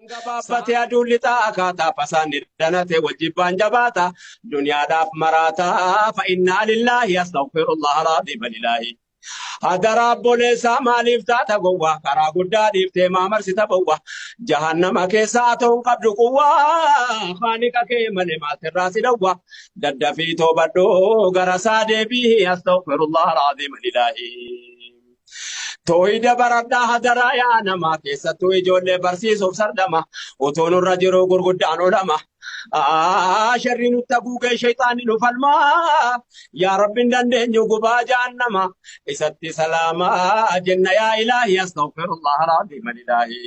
Gabaabbat yaaduu lixaa akkaataa fasaan danate waljibaan jabaata duniyaadhaaf maraata fa'innaa lillaahi astaghfirullah raadiba lillaahi. Hadaraa boleessaa maaliif taata gowwaa karaa guddaa dhiiftee maamarsita bowwaa jahannama keessaa ta'uun qabdu quwwaa faaniqa kee malee maatirraa si dhowwaa daddafii toobadhoo gara isaa deebii astaghfirullah raadiba lillaahi. Tooyida baradhaa hadaraa yaa namaa keessattuu ijoollee barsiisuuf sardama utuu nurra jiru gurguddaan olama. Sharri nutti haguugee shayxaanii nu falmaa yaa rabbiin dandeenyu gubaa jahannama isatti salaamaa jenna yaa ilaahi astaghfirullah raadiba lillaahi.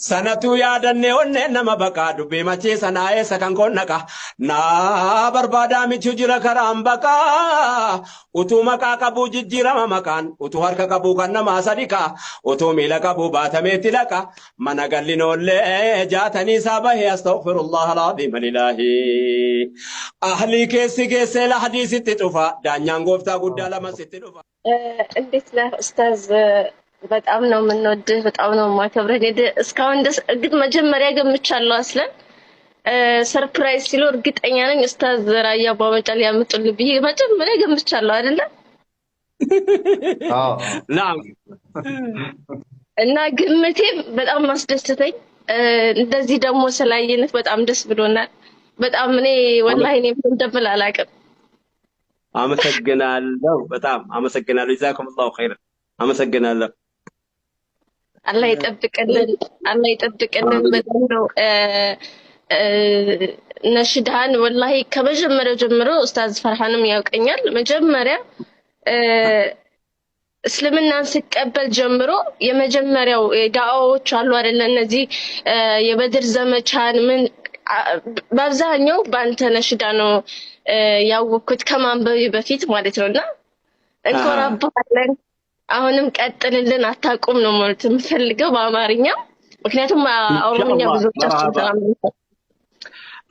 Sanatu yaadannee onneen nama baqaa dubbii macheessa naa eessa kan konnaqa naa barbaadaa michuu jira karaan baqaa utuu maqaa qabuu jijjiirama maqaan utuu harka qabuu kan namaa sadiqa utuu miila qabuu baatameetti laqa mana gallinoollee jaatanii isaa bahee astaghfirullah raadiba lillaahi. Ahlii keessi keessee la hadiisitti dhufa daanyaan gooftaa guddaa lama sitti dhufa. እንዴት ነህ ኡስታዝ? በጣም ነው የምንወድህ፣ በጣም ነው የማከብረህ። እስካሁን ድረስ እርግጥ መጀመሪያ ገምቻለሁ አስለን ሰርፕራይዝ ሲሉ እርግጠኛ ነኝ ኡስታዝ ራያ ባመጫ ሊያመጡልህ ብዬ መጀመሪያ ገምቻለሁ አይደለ? አዎ ናም እና ግምቴ በጣም ማስደስተኝ እንደዚህ ደግሞ ስላየንህ በጣም ደስ ብሎናል። በጣም እኔ ወላሂ እኔ ምን እንደምል አላውቅም። አመሰግናለሁ፣ በጣም አመሰግናለሁ። ጀዛኩሙላሁ ኸይረን። አመሰግናለሁ። አላህ ይጠብቅልን፣ አላህ ይጠብቅልን። በጣም ነው ነሽዳን ወላሂ ከመጀመሪያው ጀምሮ ኡስታዝ ፈርሃንም ያውቀኛል። መጀመሪያ እስልምናን ሲቀበል ጀምሮ የመጀመሪያው ዳዓዎች አሉ አይደል? እነዚህ የበድር ዘመቻን ምን በአብዛኛው በአንተ ነሽዳ ነው ያወቅኩት ከማንበቤ በፊት ማለት ነውና እንኮራባለን። አሁንም ቀጥልልን፣ አታቁም ነው ማለት የምፈልገው በአማርኛ፣ ምክንያቱም ኦሮምኛ ብዙዎቻችን ተናግረን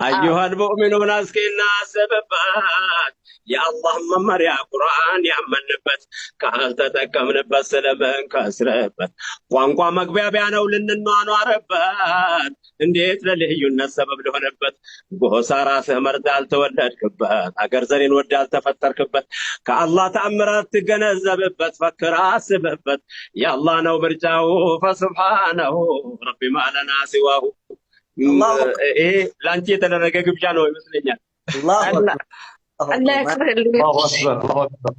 أيها المؤمنون أسكننا سببات يا الله ممريا قرآن يا من نبت كهل تتكم نبت سلمان كسربت قوانقوا مقبيا بيانا ولنن عربات انديت للهيون السبب له نبت قوسا راسه مردال تولد كبات اگر زرين ودال تفتر كبت كالله تأمرات تقنزبت فكر سببت يا الله نو برجاو فسبحانه ربي ما لنا سواه إيه لانتي تدرج قبجانو مثلني الله أكبر.